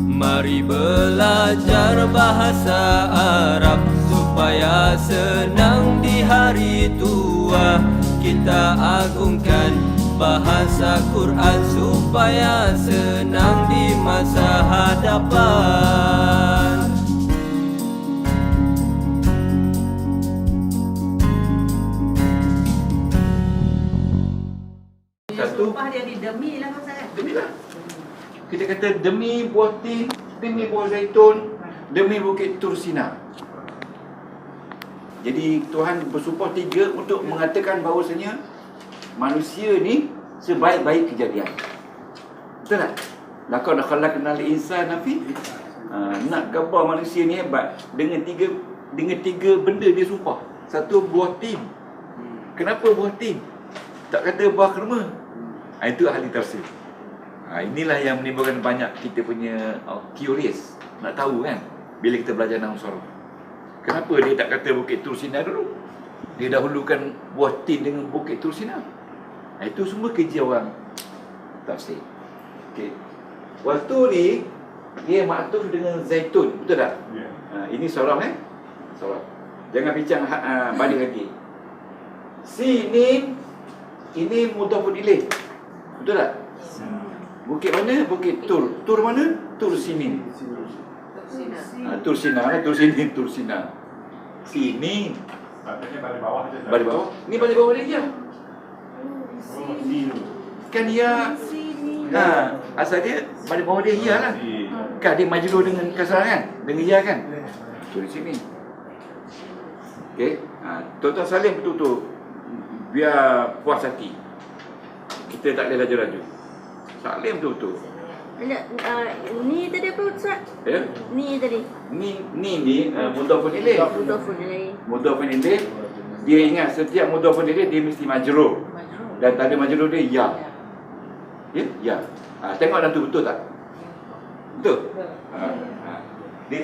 Mari belajar bahasa Arab supaya senang di hari tua. Kita agungkan bahasa Quran supaya senang di masa hadapan. Satu, Sumpah dia di demi lah Ustaz. demi lah. Kita kata demi buah tin, demi buah zaitun, demi bukit Tursina. Jadi Tuhan bersumpah tiga untuk mengatakan bahawasanya manusia ni sebaik-baik kejadian. Betul tak? Laqad khalaqnal insana fi nak gambar manusia ni hebat dengan tiga benda dia sumpah. Satu, buah tin. Kenapa buah tin? Tak kata buah kurma. Itu ahli tafsir. Inilah yang menimbulkan banyak kita punya curious, nak tahu kan, bila kita belajar Nahwu Saraf. Kenapa dia tak kata Bukit Tursina dulu? Dia dahulukan buah tin dengan Bukit Tursina. Itu semua kerja orang tafsir. Okey. Waktu ni dia maktuf dengan zaitun, betul tak? Ya. Ini saraf saraf. Jangan bincang balik lagi. Sinin ini mudhafun ilaih. Betul tak? Bukit mana? Bukit Tur. Tur mana? Tursinin. Tursina. Sini. Patutnya balik bawah je. Balik bawah. Ni balik bawah dia. Oh, sini. Kan dia asal dia balik bawah dia ya lah. Kan dia majrur dengan kasrah kan? Dengan ya kan? Tu di sini. Okey. Tuan-tuan salin betul-betul. Biar puas hati. Kita tak boleh laju-laju. Salin betul-betul. Ni tadi apa Ustaz? Ya? Ni tadi. Ni mudhafun ilaih. Mudhafun ilaih. Mudhafun ilaih. Dia ingat setiap mudhafun ilaih dia mesti majrur. Dan tanda majrur dia ya. Ya? Ya. Tengok dah tu betul tak? Betul? Dia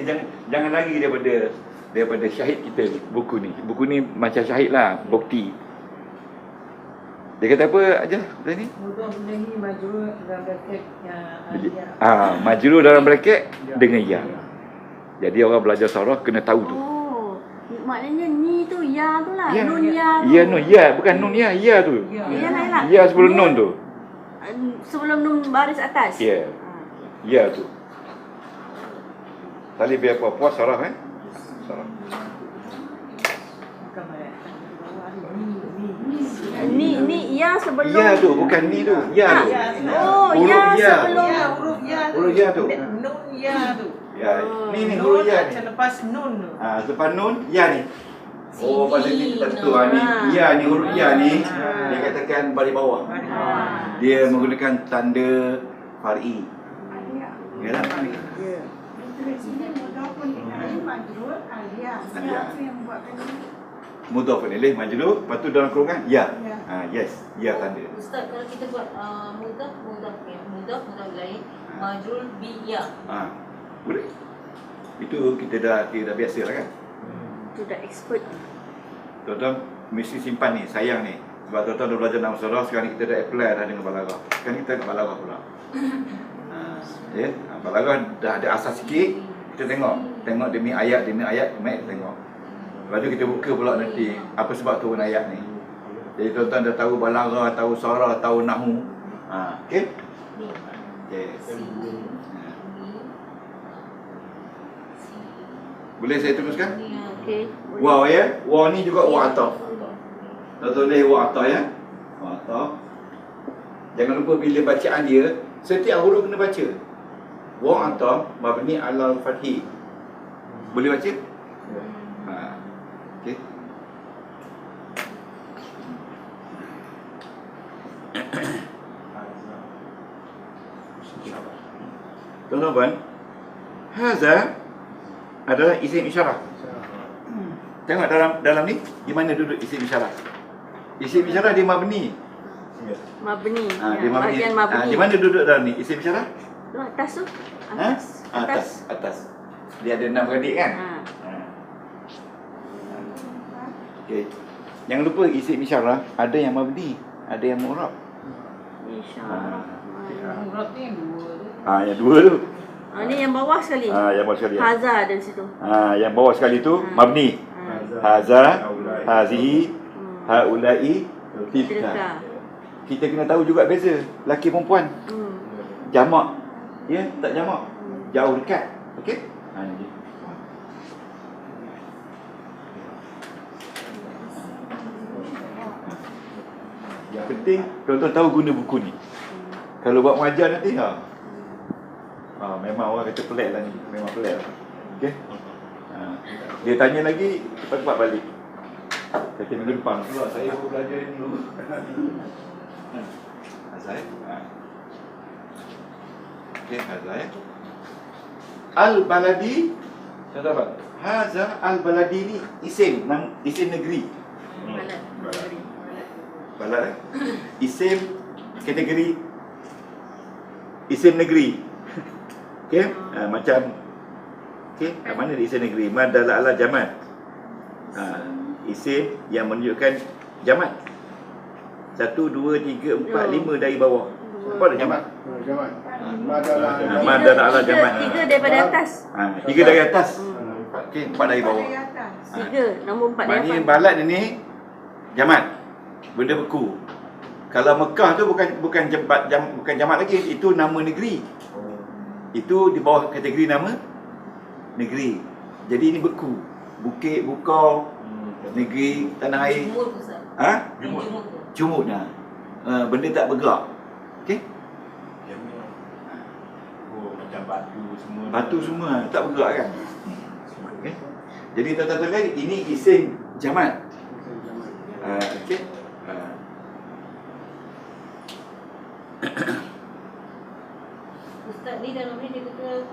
jangan lagi daripada syahid kita ni, buku ni. Buku ni macam syahid lah, bukti. Dia kata apa aja tadi? Mudhaf ilaih majrur dalam braket Majrur dalam braket dengan ya. Jadi orang belajar saraf kena tahu tu. Oh, maknanya ni tu ya tu lah. Ya, Nun ya tu. Ya nun ya, bukan nun ya, ya tu. Ya lah. Ya sebelum nun tu. Sebelum nun baris atas. Ya. Ya tu. Tali biar puas saraf saraf. Ni ya sebelum. Ya tu, bukan ni tu. Ya tu. Oh, Huruf ya ya. sebelum. Huruf ya tu. Huruf ya tu. Nun ya tu. Ya. Ni Nun huruf ya ni. selepas nun tu. Lepas nun ya ni. Oh, pasal ni kita tu ni. Ya ni huruf ya ni. Dia katakan balik bawah. Dia menggunakan tanda far'i. Ya lah. Mudhafun ilaih majrur, lepas tu dalam kurungan ya. Yes, ya tanda. Ustaz, kalau kita buat mudhaf ilaih majrur bi ya. Boleh. Itu kita dah biasa lah kan. Tu dah expert. Tuan-tuan mesti simpan ni, sayang ni. Sebab tuan-tuan dah belajar Nahwu Saraf, sekarang kita dah apply dah dengan balaghah. Sekarang kita nak balaghah pula. Balaghah dah ada asas sikit. Kita tengok demi ayat, kita tengok. Lepas tu kita buka pula nanti apa sebab turun ayat ni. Jadi tuan-tuan dah tahu balaghah, tahu saraf, tahu nahwu. Okey? Yes. Boleh saya teruskan? Okey. Waw ya. Waw ni juga waw ataf. Tuan-tuan boleh waw ataf ya. Waw ataf. Jangan lupa bila bacaan dia, setiap huruf kena baca. Waw ataf mabni ala fathi. Boleh baca? Okey. Tuan-tuan, haza adalah isim isyarah. Tengok dalam ni di mana duduk isim isyarah. Isim isyarah dia mabni. Mabni. Dia mabni. Bahagian mabni. Di mana duduk dalam ni isim isyarah? Tu atas tu. Atas. Dia ada 6 beradik kan? Okey. Jangan lupa isim isyarah ada yang mabni, ada yang mu'rab. Isyarah. Murad ni dua tu. Yang dua tu. Ni yang bawah sekali. Yang bawah sekali. Haza ada di situ. Yang bawah sekali tu mabni. Haza, hazihi, haulai, tilka. Tilka. Kita kena tahu juga beza lelaki perempuan. Jamak, ya, tak jamak. Jauh dekat. Okey? Ni dia. Yang penting tuan-tuan tahu guna buku ni. Kalau buat mengajar nanti memang orang kata pelik lah ni. Memang pelik lah. Okey? Dia tanya lagi, cepat-cepat balik. Kata minggu depan pula saya baru belajar ni dulu. Azai. Okey, Azai. Al-Baladi. Contoh apa? Haza Al-Baladi ni isim negeri. Balad. Isim kategori isim negeri. Okey? Macam okey, kat mana dia isim negeri? Madalla ala jamat. Isim yang menunjukkan jamat. 1 2 3 4 5 dari bawah. Apa ada jamat? Jamat. Madalla ala jamat. 3 daripada atas. 3 dari atas. Okey, 4 dari bawah. 3 nombor 4 dari Maknanya atas. balad ni jamat. Benda beku. Kalau Mekah tu bukan jamat lagi, itu nama negeri. Itu di bawah kategori nama negeri. Jadi ini beku. Bukit, bukau, negeri, tanah air. Jumut Ustaz. Jumut. Jumut. Jumut dah. Benda tak bergerak. Okey? Macam batu semua. Batu semua tak bergerak kan? Okey. Jadi tuan-tuan lihat ini isim jamat. Okey. Ustaz ni dalam ni dia kata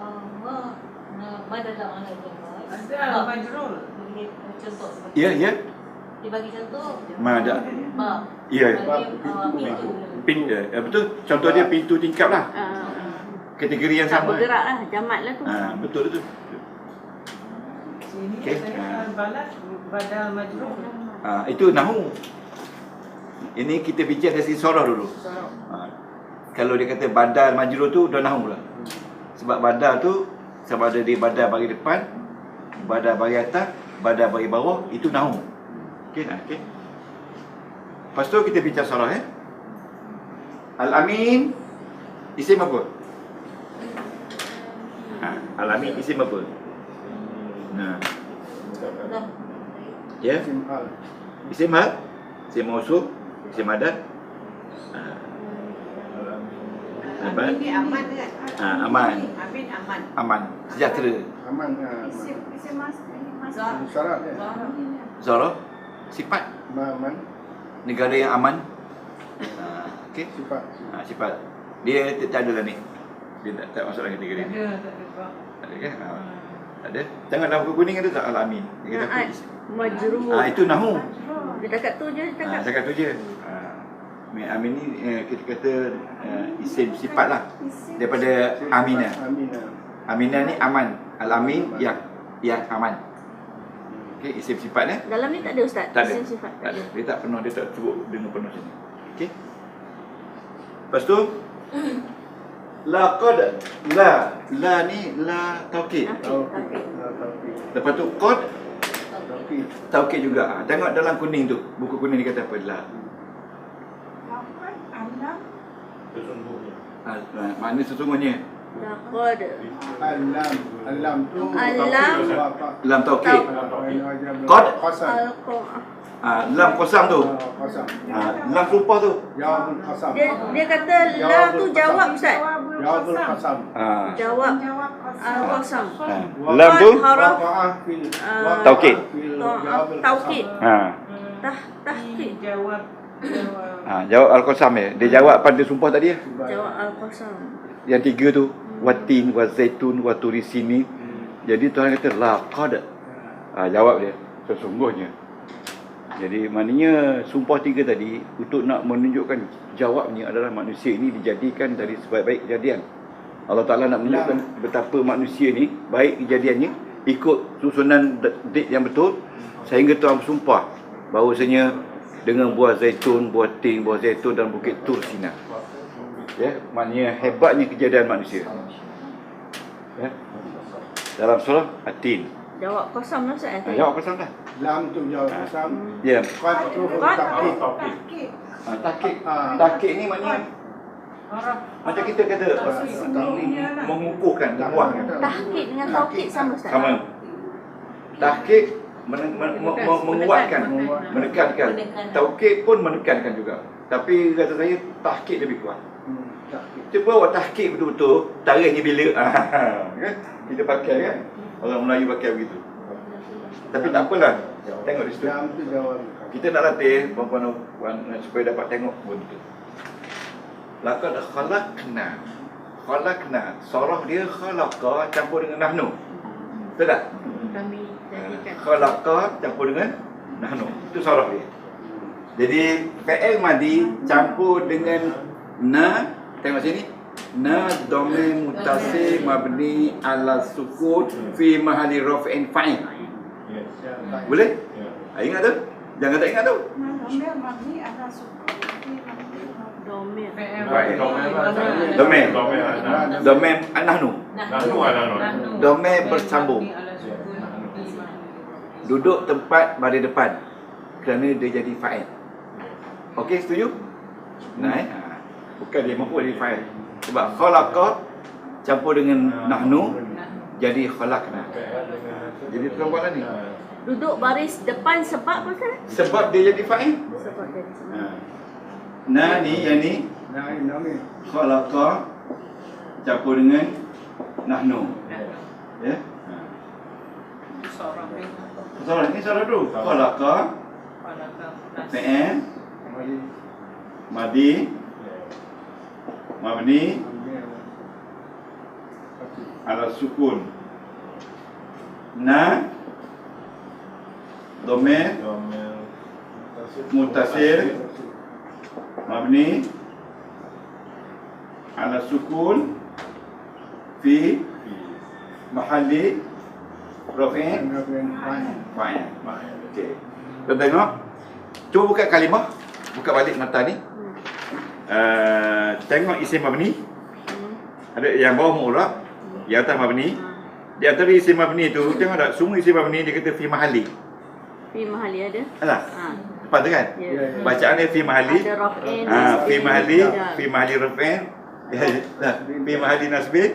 madalla ala jamat. Ada majrul. Bagi contoh. Ya, ya. Dia bagi contoh. Mada. Bab. Ya. Pintu. Betul. Contoh dia pintu tingkap lah. Kategori yang Tak sama. bergerak lah, jamat lah tu. Betul tu. Sini Okey. katanya al-balad badal majrul. Itu nahu. Ini kita bincang dari sisi sorah dulu. Kalau dia kata badal majrur tu dah nahu lah. Sebab badal tu sama ada dia badal bagi depan, badal bagi atas, badal bagi bawah, itu nahu. Okey, okey. Lepas tu kita bincang sorah Al-Amin isim apa? Al-Amin isim apa? Ya. Isim hal, isim mausuf, isim adat. Amin ni aman kan? Aman. Amin aman. Aman, sejahtera. Aman. Syarat dia. Zara, sifat Aman. negara yang aman. Okey. Sifat. Sifat. Dia tak ada lah ni. Dia tak masuk dalam kategori ni. Ada tak ada. Ada kan? Ada. Tengok dalam buku kuning ada tak Al-Amin? Dia kata apa? Majrur. Itu nahu. Dia cakap tu je, cakap. Cakap tu je. Amin ni kita kata isim sifat lah. Daripada Aminah. Aminah ni aman. Al-Amin yang aman. Okey, isim sifat Dalam ni tak ada Ustaz? Tak ada. Isim sifat. Tak ada. Dia tak pernah, dia tak sebut dengan penuh sini. Okey. Lepas tu laqad la ni la taukid. Okey. Lepas tu qad taukid juga. Tengok dalam kuning tu, buku kuning dia kata apa? La. Sesungguhnya. Makna sesungguhnya. Laqad. Alam tu. Alam. Lam taukid. Qad. Lam kosam tu. Qasam. Lam sumpah tu. Jawabul qasam. Dia kata lam tu jawab Ustaz. Jawabul qasam. Jawab al-qasam. Lam tu Haraf Waqa'ah fil taukid. Taukid. Ini jawab. Jawab al-qasam dia jawab pada sumpah tadi ya. Jawab al-qasam. Yang tiga tu watin wa zaitun wa turi sini. Jadi Tuhan kata laqad. Jawab dia sesungguhnya. Jadi maknanya sumpah tiga tadi untuk nak menunjukkan jawabnya adalah manusia ini dijadikan dari sebaik-baik kejadian. Allah Ta'ala nak menunjukkan betapa manusia ni baik kejadiannya ikut susunan date yang betul sehingga Tuhan bersumpah bahawasanya dengan buah zaitun, buah tin, buah zaitun dan bukit Tur Sina. Ya, maknanya hebatnya kejadian manusia. Ya. Dalam surah At-Tin. Jawab kosong lah Ustaz. Jawab kosong dah. Lam tu jawab kosam. Ya. Qad tu huruf Qad. taukid. Tahqiq. Tahqiq ni maknanya macam kita kata mengukuhkan, menguatkan. Tahqiq dengan taukid sama Ustaz. Sama. Tahqiq menguatkan, menekankan. Taukid pun menekankan juga. Tapi kata saya tahqiq lebih kuat. Taukid. Cuba awak tahqiq betul-betul, tarikhnya bila. Kan? Kita pakai kan? Orang Melayu pakai begitu. Tapi tak apalah. Tengok di situ. Lam tu jawab. Kita nak latih puan-puan supaya dapat tengok pun betul. Laqad khalaqna. Khalaqna. Saraf dia khalaqa campur dengan nahnu. Betul tak? Kami jadikan. Khalaqa campur dengan nahnu. Itu saraf dia. Jadi fi'il madi campur dengan na. Tengok sini. Na dhamir muttasil mabni ala sukun fi mahalli raf'in fa'il. Boleh? Ingat tu? Jangan tak ingat tu. Domir. Domain nahnu. Domain bersambung. Duduk tempat pada depan kerana dia jadi fa'il. Okey, setuju? Nah, bukan dia mampu jadi fa'il. Sebab khalaqa campur dengan nahnu jadi khalaqna. Jadi terlampaulah ni. Duduk baris depan sebab apa Ustaz? Sebab dia jadi fa'il. Sebab jadi sebab. Nah ni yang ni Nami. khalaqa campur dengan nahnu. Ya. Soalan ni soalan dulu. Khalaqa fi'il madi mabni ala sukun. Na dhamir muttasil mabni ala sukun fi mahalli raf'in fa'il. Okey. Kita tengok. Cuba buka kalimah. Buka balik mata ni. Tengok isim mabni. Ada yang bawah mu'rab, yang atas mabni. Di antara isim mabni tu, tengok tak? Semua isim mabni dia kata fi mahalli. Fi mahali ada. Alah. Ha. Lepas tu kan? Ya. Bacaan dia fi mahalli. Ada raf'in. Fi mahalli, Ya. fi mahalli raf'in. Fi mahalli nasbin.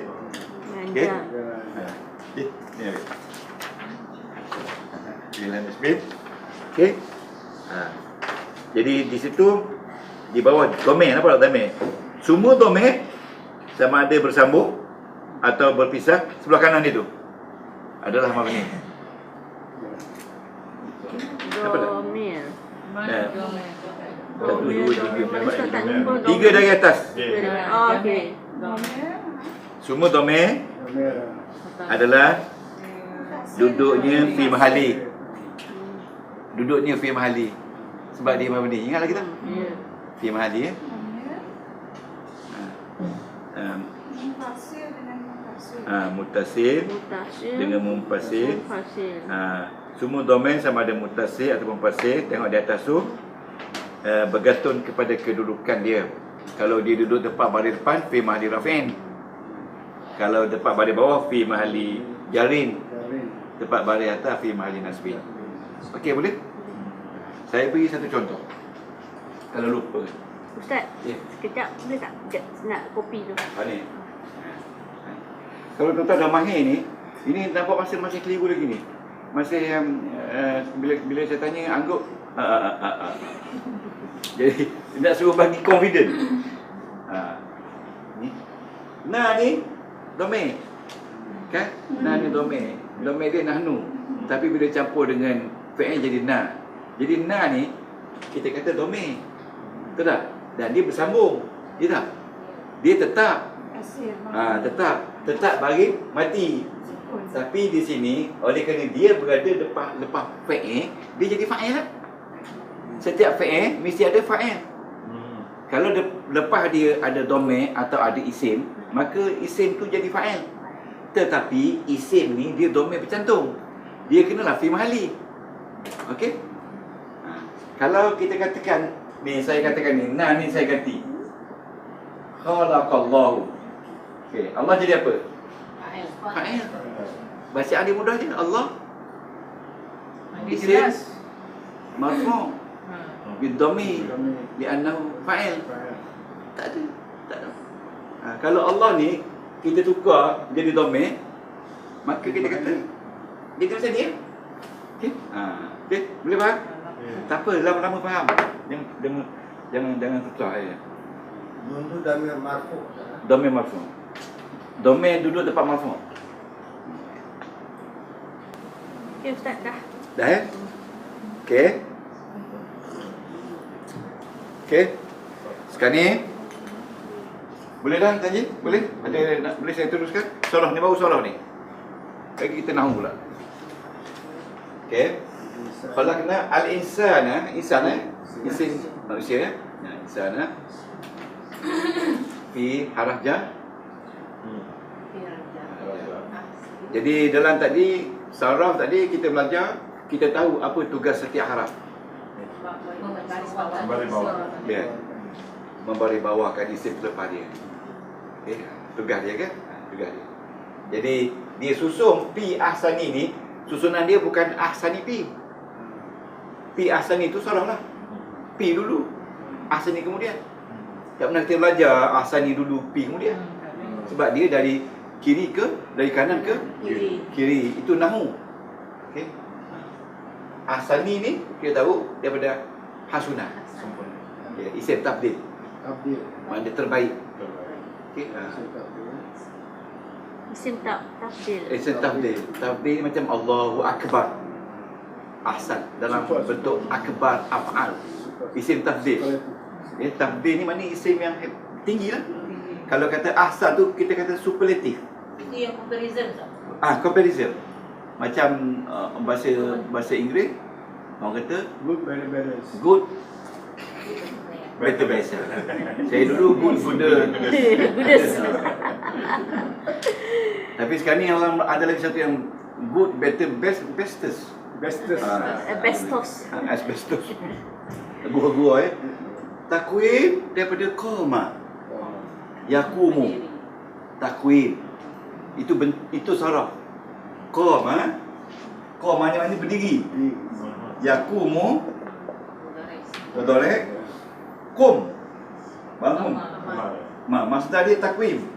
Okey. Okey. Ni. Fi mahalli nasbin. Okey. Jadi di situ di bawah domain apa tak domain? Semua domain sama ada bersambung atau berpisah sebelah kanan itu adalah mabni. Domir. Satu, dua, tiga, Ustaz tak jumpa empat. Tiga dari atas. Oh, okey. Semua domain adalah duduknya fi mahalli. Duduknya fi mahalli. Sebab dia mabni. Ingatlah kita. Ya. Fi mahalli ya. Muttasil Mutasil dengan munfasil. Munfasil. Semua domain sama ada muttasil ataupun munfasil. Tengok di atas tu bergantung kepada kedudukan dia. Kalau dia duduk tepat baris depan, fi mahalli raf'in. Kalau tepat baris bawah, fi mahalli jarin. Tepat baris atas, fi mahalli nasbin. Okey, boleh? Saya beri satu contoh. Kalau lupa. Ustaz, Ya. sekejap boleh tak? Sekejap nak kopi tu. Ni. Kalau tuan-tuan dah mahir ni, ini nampak masih keliru lagi ni. Masih bila saya tanya angguk jadi nak suruh bagi confident. Ni. Nah ni domain. Kan? Nah ni domain. Domain dia nahnu. Tapi bila campur dengan fi'il jadi na. Jadi na ni kita kata domain. Betul tak? Dan dia bersambung. Ya tak? Dia tetap tetap bagi mati. Tapi di sini oleh kerana dia berada lepas fi'il, dia jadi fa'il lah. Setiap fi'il mesti ada fa'il. Kalau lepas dia ada domain atau ada isim, maka isim tu jadi fa'il. Tetapi isim ni dia domain bercantum. Dia kenalah fi mahalli. Okey? Kalau kita katakan ni, saya katakan ni, nah ni saya ganti. Khalaqallahu. Okey, Allah jadi apa? Fa'il. Bacaan dia mudah je. Allah Dia isim jelas. marfu' bid-dhammi li'annahu fa'il. Fa'il. Tak ada. Tak ada. Kalau Allah ni kita tukar jadi dhamir, maka kita kata dia kena macam ni. Okey? Okey, boleh faham? Tak apa, lama-lama faham. Jangan tukar ya. Nun tu damir marfu. Dhamir marfu'. Dhamir duduk tempat marfu'. Okay, Ustaz, dah. Dah ya? Okey. Okey. Sekarang ni boleh dah Taji? Boleh? Boleh saya teruskan? Surah ni baru surah ni. Lagi kita nahu pula. Okey. Kalau kena al-insan insan isim manusia insan fi haraf jar. Jadi dalam tadi saraf tadi kita belajar, kita tahu apa tugas setiap haraf. Ya. Memberi bawahkan isim selepas dia. Okey, tugas dia kan? Tugas dia. Jadi dia susun pi ahsani ni, susunan dia bukan ahsani pi. Pi ahsani tu saraf lah. Pi dulu, ahsani kemudian. Tak pernah kita belajar ahsani dulu, pi kemudian. Sebab dia dari kiri ke, dari kanan ke kiri. Itu nahu. Okey. Ahsani ni kita tahu daripada hasunah. Ya, isim tafdil. Abdil. Makna terbaik. Okey. Isim tafdil. Isim tafdil. Tafdil macam Allahu Akbar. Ahsan dalam bentuk akbar af'al. Isim tafdil. Ya, tafdil ni maknanya isim yang tinggi lah. Kalau kata ahsan tu kita kata superlatif. Itu yang comparison tak? Comparison. Macam bahasa Inggeris orang kata Good, better, better. good better best. Saya dulu good Goodness. Tapi sekarang ni ada lagi satu yang good better best bestest. Bestest. Asbestos. Asbestos. Gua takwin daripada qama. Yakumu. Takwin. Itu saraf. Qama. Qama ni maknanya berdiri. Yakumu. Mudhari'. Qum. Bangun. Masdar dia takwim.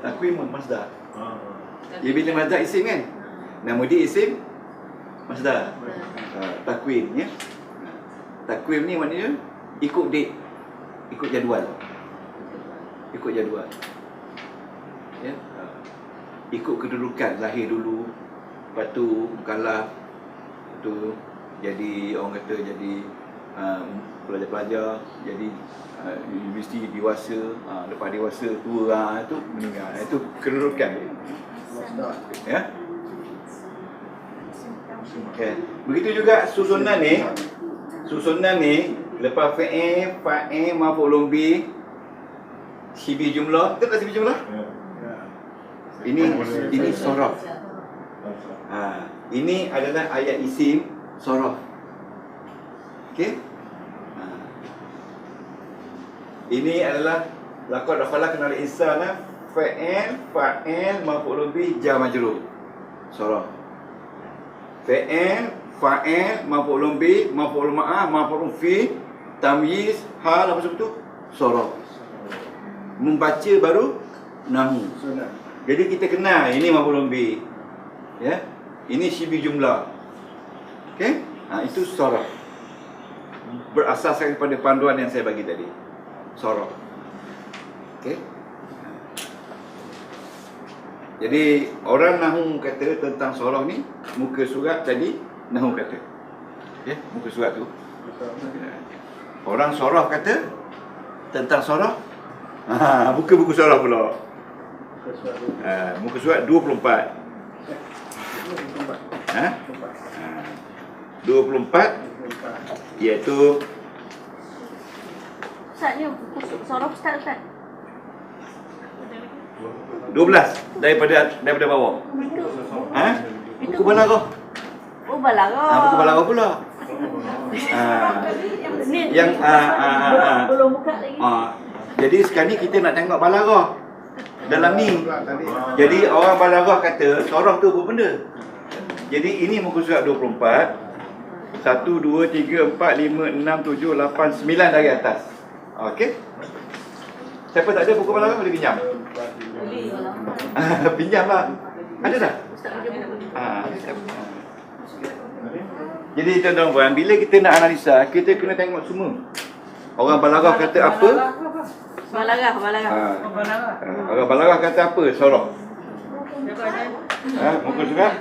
Takwimun masdar. Ya, bila masdar isim kan? Nama dia isim masdar. Takwim ya. Takwim ni maknanya ikut date, ikut jadual. Ya. Ikut kedudukan, lahir dulu, lepas tu mukallaf, tu jadi orang kata jadi pelajar-pelajar, jadi universiti dewasa, lepas dewasa tua, itu meninggal. Itu kedudukan dia. Ya. Okay. Begitu juga susunan ni lepas fa'il maf'ulun bi sibih jumlah, betul tak sibih jumlah? Ini saraf. Ini adalah ayat isim saraf. Okey? Ini adalah laqad khalaqnal insana fa'il maf'ulun bi jar majrur. Saraf. Fa'il maf'ulun bi maf'ul ma'ah maf'ulun fi tamyiz hal apa sebut tu? Saraf. Membaca baru nahu. Jadi kita kenal ini maf'ulun bi. Ya. Ini sibih jumlah. Okey? Itu saraf. Berasaskan pada panduan yang saya bagi tadi. Saraf. Okey? Jadi orang nahu kata tentang saraf ni, muka surat tadi nahu kata. Ya, muka surat tu. Orang saraf kata tentang saraf. Buka buku saraf pula. Muka surat 24. 24 iaitu Ustaz ni saraf Ustaz. 12 daripada bawah. Buku balaghah. Oh, balaghah. Buku balaghah pula. Ni Yang belum buka lagi. Jadi sekarang ni kita nak tengok balarah dalam ni. Tadi. Jadi orang balarah kata sorof tu apa benda? Jadi ini muka surat 24. 1, 2, 3, 4, 5, 6, 7, 8, 9 dari atas. Okey. Siapa tak ada buku balarah boleh pinjam. Boleh. Pinjam lah. Ada tak? Jadi tuan-tuan, bila kita nak analisa, kita kena tengok semua. Orang balarah kata apa? Balarah. Orang balarah kata apa? Sorof. Muka surat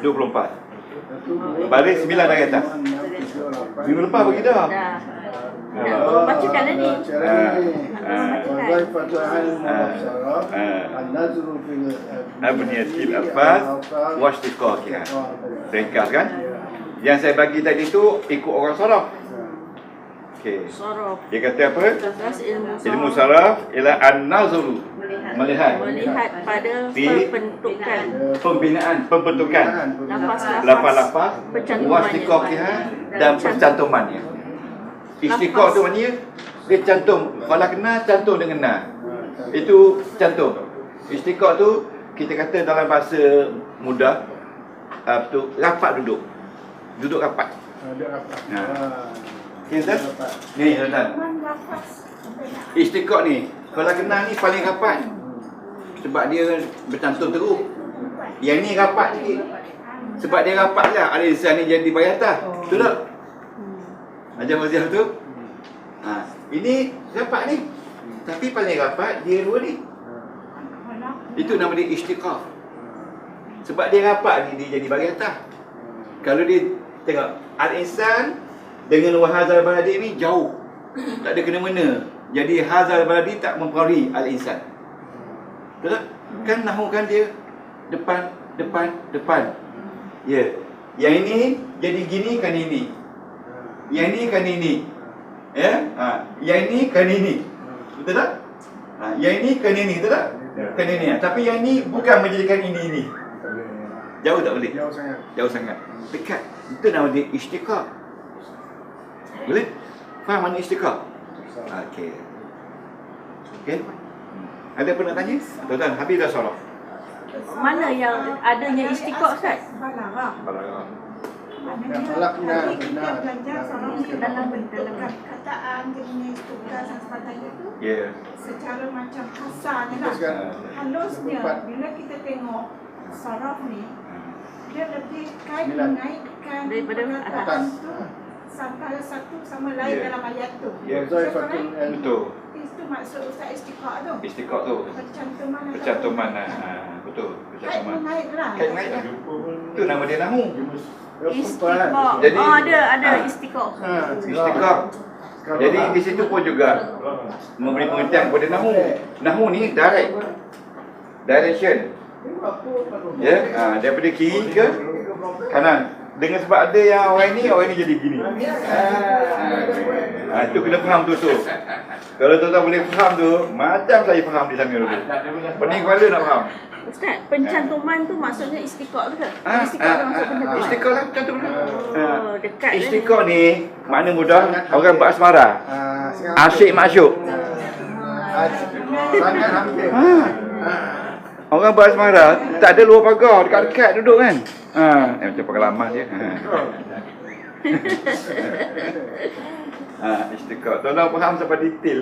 24. Baris 9 dari atas. Minggu lepas bagi dah. Dah. Nak bacakan tadi. Abniyatil alfaz washtiqaqiyah. Ringkas kan? Yang saya bagi tadi tu ikut orang sorof. Okey. Sorof. Dia kata apa? Terus Ilmu sorof ialah an-nazru, melihat pada Di- pembentukan pembentukan lafaz-lafaz washtiqaqiyah dan percantumannya. Istiqaq tu maknanya dia cantum. Kalau kena cantum dengan na. Itu cantum. Istiqaq tu kita kata dalam bahasa mudah tu rapat duduk. Duduk rapat. Ada apa? Ha. Okey Ustaz? Ni tuan-tuan. Istiqaq ni kalau kena ni paling rapat. Sebab dia bercantum teruk. Yang ni rapat sikit. Sebab dia rapat lah al-insan ni jadi bayatah. Betul tak? Ajar waziah tu. Ini rapat ni. Tapi paling rapat dia dua ni. Itu nama dia istiqaq. Sebab dia rapat ni dia jadi bayatah. Kalau dia tengok al-insan dengan wahazal baladi ni jauh. Tak ada kena-mena. Jadi hazal baladi tak mempengaruhi al-insan. Betul tak? Kan nahu kan dia depan. Ya. Yang ini jadi gini kan ini. Yang ini kan ini. Ya? Yang ini kan ini. Betul tak? Yang ini kan ini, betul tak? Kan ini. Tapi yang ini bukan menjadikan ini. Jauh tak boleh? Jauh sangat. Jauh sangat. Dekat. Itu nama dia istiqaq. Boleh? Faham mana istiqaq? Okey. Okey. Ada apa nak tanya? Tuan-tuan, habis dah solat. Mana yang adanya istiqaq Ustaz? Balarah. Akhlaknya benar. Dalam Kataan dia punya tugas dan sebagainya tu Ya. secara macam kasarnya lah. Teruskan. Halusnya bila kita tengok saraf ni dia lebih kait Sembilan. mengaitkan Daripada perkataan atas. tu sampai satu sama lain Ya. dalam ayat tu. Ya. Sekarang Betul. itu maksud Ustaz istiqaq tu. Istiqaq tu. Percantuman atau Percantuman betul. kait Percantuman. mengait lah. Kait mengait lah. Itu nama dia nahu. istiqaq. Jadi- ada istiqaq. Istiqaq. Jadi di situ pun juga memberi pengertian kepada nahu. Nahu ni direct. Direction. Ya, daripada kiri ke kanan. Dengan sebab ada yang orang ni jadi gini. Itu kena faham tu. Kalau tuan-tuan boleh faham tu, macam saya faham di sana dulu. Pening kepala nak faham. Ustaz, pencantuman tu maksudnya istiqaq ke? Istiqaq tu maksud benda tu. Istiqaq lah cantum dulu. Oh, dekat dia. Istiqaq ni makna mudah orang berasmara. Asyik masyuk. Sangat hampir. Orang berasmara tak ada luar pagar, dekat-dekat duduk kan. Macam pengalaman dia. Istiqaq. Tuan-tuan faham sampai detail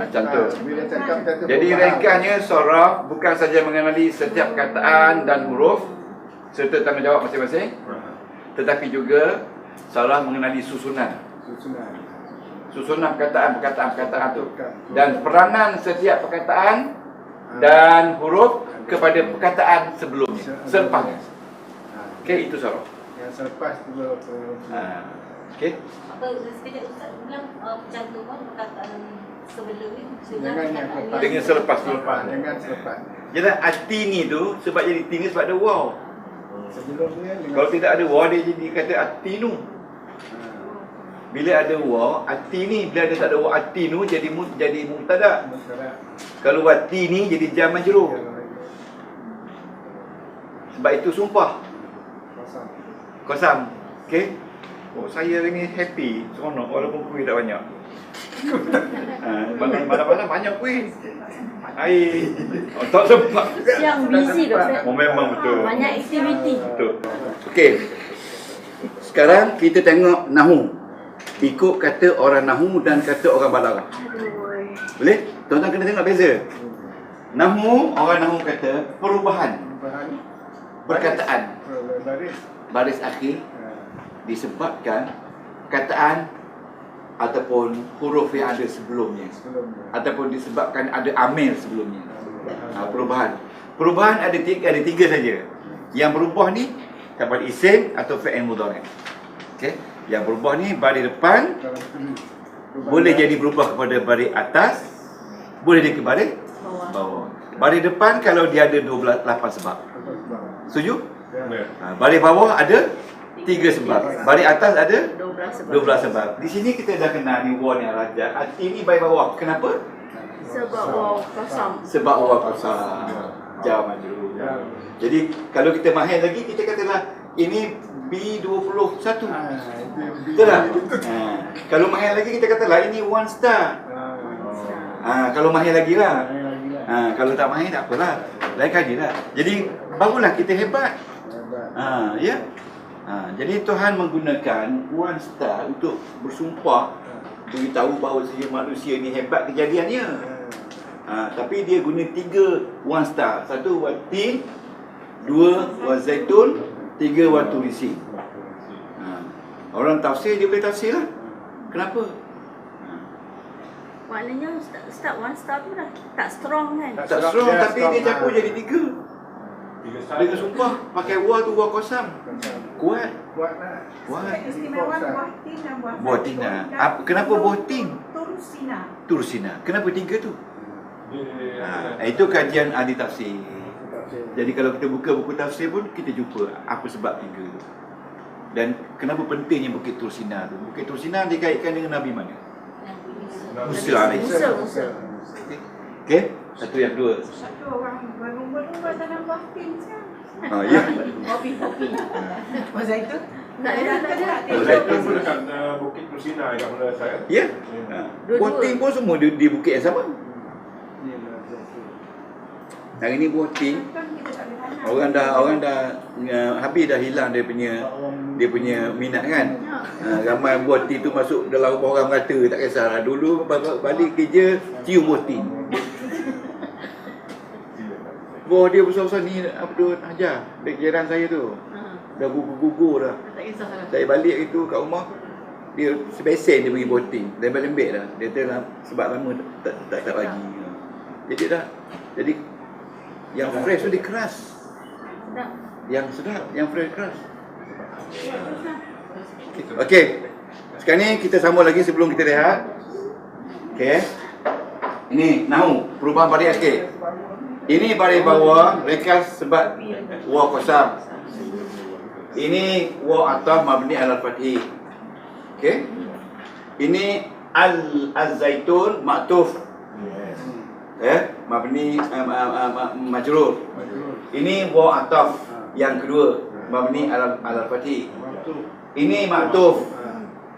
Cantum. Bila cakap cantum. Jadi ringkasnya sorof bukan saja mengenali setiap perkataan dan huruf serta tanggungjawab masing-masing, tetapi juga sorof mengenali susunan perkataan tu dan peranan setiap perkataan dan huruf kepada perkataan sebelumnya, selepasnya. Okey, itu sorof. Yang selepas tu Okey. Apa sekejap Ustaz bilang percantuman perkataan sebelum ni Dengan yang lepas. Dengan selepas tu. Dengan selepas. Jadi atini tu sebab jadi tini sebab ada waw. Sebelumnya dengan Kalau tidak ada waw dia jadi kata atinu. Bila ada waw, atini, bila ada tak ada waw atinu jadi mubtada. Kalau watini jadi jam majrur. Sebab itu sumpah. Qasam. Okey. Oh, saya hari ni happy, seronok walaupun kuih tak banyak. Malam-malam banyak kuih. Air. Oh, tak sempat. Siang busy ke Ustaz? Oh, memang betul. Banyak aktiviti. Betul. Okey. Sekarang kita tengok nahu. Ikut kata orang nahu dan kata orang balaghah. Aduh. Boleh? Tuan-tuan kena tengok beza. Nahu, orang nahu kata perubahan Bahan perkataan baris. baris akhir Ha. disebabkan kataan ataupun huruf yang ada sebelumnya Sebelumnya. ataupun disebabkan ada amil sebelumnya. Perubahan. Perubahan ada tiga saja. Yang berubah ni dapat isim atau fi'il mudhari'. Okey. Yang berubah ni baris depan Kalau boleh jadi berubah kepada baris atas, boleh dia ke baris bawah. Baris depan kalau dia ada 8 sebab. Setuju? Baris bawah ada 3 sebab. Baris atas ada 12 sebab. 12 sebab. Di sini kita dah kenal ni waw yang rajah. Ini baris bawah. Kenapa? Sebab waw kosong. Sebab waw kosong. Jar majrur. Jadi kalau kita mahir lagi, kita katalah ini B21. Betul tak? Kalau mahir lagi kita katalah ini 1 star. Kalau mahir lagi lah. Kalau tak mahir tak apalah. Lain kali lah. Jadi barulah kita hebat. Ya. Jadi Tuhan menggunakan 1 star untuk bersumpah, beritahu bahawa manusia ni hebat kejadiannya. Tapi dia guna 3 1 star. 1 watin, 2 wazaitun, 3 waturisi. Orang tafsir dia boleh tafsir lah. Kenapa? Maknanya start 1 star tu dah tak strong kan? Tak strong tapi dia campur jadi 3. Dengan sumpah pakai wa tu wa kosam. Kuat. Kuatlah. Kuat. Istimewa buah tin dan buah Buah tina. Kenapa buah tin? Tursina. Tursina. Kenapa 3 tu? Itu kajian ahli tafsir. Jadi kalau kita buka buku tafsir pun kita jumpa apa sebab 3 tu. Dan kenapa pentingnya Bukit Tursina tu? Bukit Tursina dikaitkan dengan Nabi mana? Musa alaihissalam. Musa. Okey, satu yang kedua. Satu orang berlumba-lumba dalam buah tin sekarang. Ya. Kopi. Masa itu? Tak ada. Zaitun pun dekat Bukit Tursina dekat mana saya. Ya. Buah tin pun semua di bukit yang sama. Hari ni buah tin Kan kita tak ada tanah. orang dah habis dah hilang dia punya minat kan. Ramai buah tin tu masuk dalam rumah orang merata, tak kisahlah. Dulu balik kerja cium buah tin. Buah dia besar-besar ni apa tu Hajar, dek jiran saya tu. Dah gugur dah. Tak kisah. Saya balik itu kat rumah, dia sebesen dia bagi buah tin. Lembek-lembek dah. Dia kata sebab lama tak bagi. Jadi yang fresh tu dia keras. Yang sedap, yang fresh keras. Okey. Sekarang ni kita sambung lagi sebelum kita rehat. Okey. Ini nahu, perubahan baris akhir. Ini baris bawah rekas sebab wa kosam. Ini wa atas mabni ala fathi. Okey. Ini al-zaitun maktuf. Mabni majrur. Ini wa ataf yang kedua, mabni ala fathi. Ini maktuf.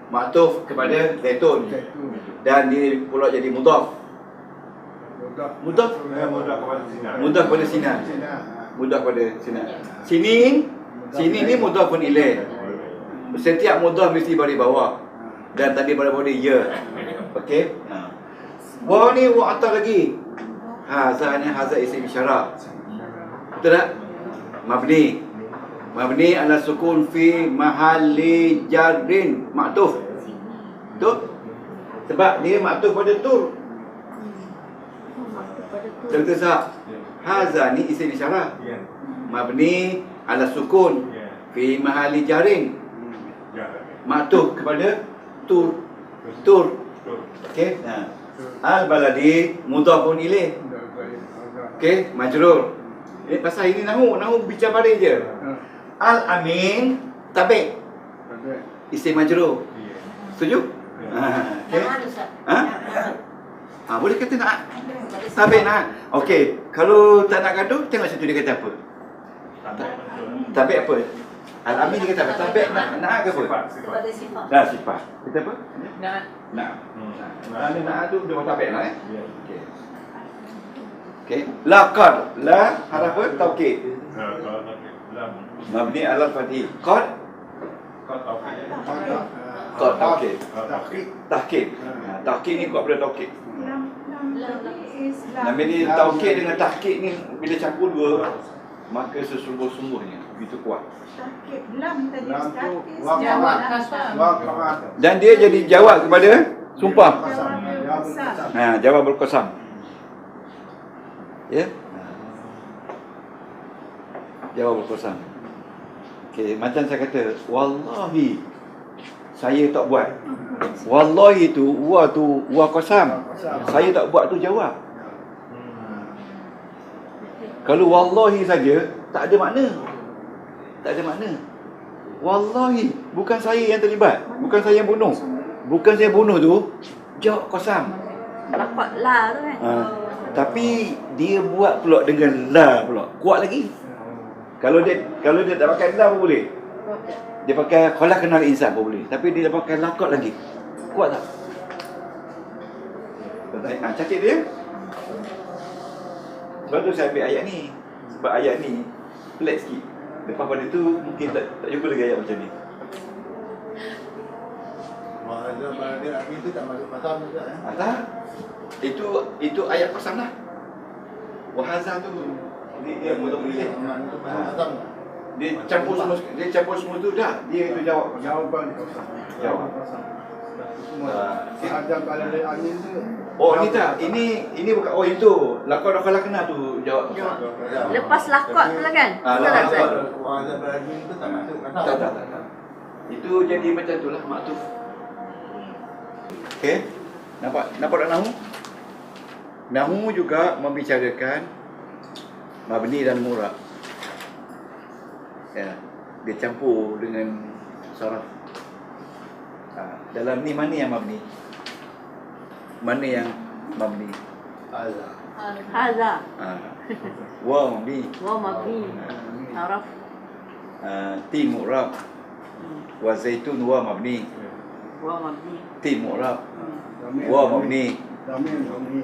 Maktuf kepada zaitun dan dia pula jadi mudhaf. Mudhaf mudah kepada sinar. Mudah kepada sinar. Sini ni mudhafun ilaih. Setiap mudhaf mesti baris bawah dan tadi baris bawah dia ya. Okey. Wa ni wa atas lagi. Haza isim isyarah. Betul tak? Mabni ala sukun fi mahalli jarrin maktuf. Betul? Sebab dia maktuf pada tur. Contoh sah. Haza ni isim isyarah. Mabni ala sukun fi mahalli jarrin. Maktuf kepada tur. Okey. Al-baladi mudhafun ilaih. Okey, majrur. Ini pasal ini nahu bicara baris je. Al-amin tabi'. Isim majrur. Setuju? Okey. Boleh kata nak. Tabi' nak. Okey, kalau tak nak gaduh tengok situ dia kata apa. Tabi' apa? Al-Amin dia kata apa? Tabi' nak ke apa? Sifat dan sifat. Nah, sifat. Kita apa? Nah, Nah. Nah tu dia tabi' lah Ya. Okey. Okey. Laqad. La haraf apa? Taukid. Kalau tak lam. Mabni ala fathi. Qad. Kau tahu kan? Qad taukid. Tahqiq. Tahqiq. Tahqiq ni kuat pada taukid. Lam tadi is lam. Nama ni taukid dengan tahqiq ni bila campur dua maka sesungguh-sungguhnya begitu kuat. Tahqiq lam tadi Lam Ustaz tu is waqaf. jawab kasam. Waqaf. Dan dia jadi jawab kepada sumpah. Jawab Jawab berqasam. Ya. Jawab berqasam. Okey, macam saya kata, wallahi saya tak buat. Wallahi tu wa qasam. Saya tak buat tu jawab. Kalau wallahi saja tak ada makna. Tak ada makna. Wallahi bukan saya yang terlibat, bukan saya yang bunuh. Bukan saya bunuh tu jawab qasam. Laqad la tu kan. Tapi dia buat pula dengan la pula. Kuat lagi. Kalau dia tak pakai la pun boleh. Dia pakai khalaqnal insan pun boleh. Tapi dia pakai laqad lagi. Kuat tak? Cantik dia. Sebab tu saya ambil ayat ni. Sebab ayat ni pelik sikit. Lepas pada tu mungkin tak jumpa lagi ayat macam ni. Wahada ba'da Amin tu tak masuk qasam juga Tak. Itu ayat qasam lah. Wahazah tu dia untuk pilih. Amin tu masuk qasam. Dia campur semua tu dah. Dia itu jawab. Jawapan qasam. Jawab. Semua. Ada ba'da Amin tu. Oh ni tak. Ini bukan. Oh itu. Laqad khalaqna tu jawab. Lepas laqad tu lah kan? Betul tak Ustaz? Wahada ba'da Amin tu tak masuk qasam. Tak. Itu jadi macam tu lah maktuf. Okey. Nampak tak nahu? Nahu juga membicarakan mabni dan murab. Ya, dia campur dengan saraf. Dalam ni mana yang mabni? Mana yang mabni? Allah. Hadza Wa mabni. wa mabni. Haraf Ti mu'rab. Wa zaitun wa mabni. wa mabni. Ti mu'rab. Wa mabni. Amin. Mabni.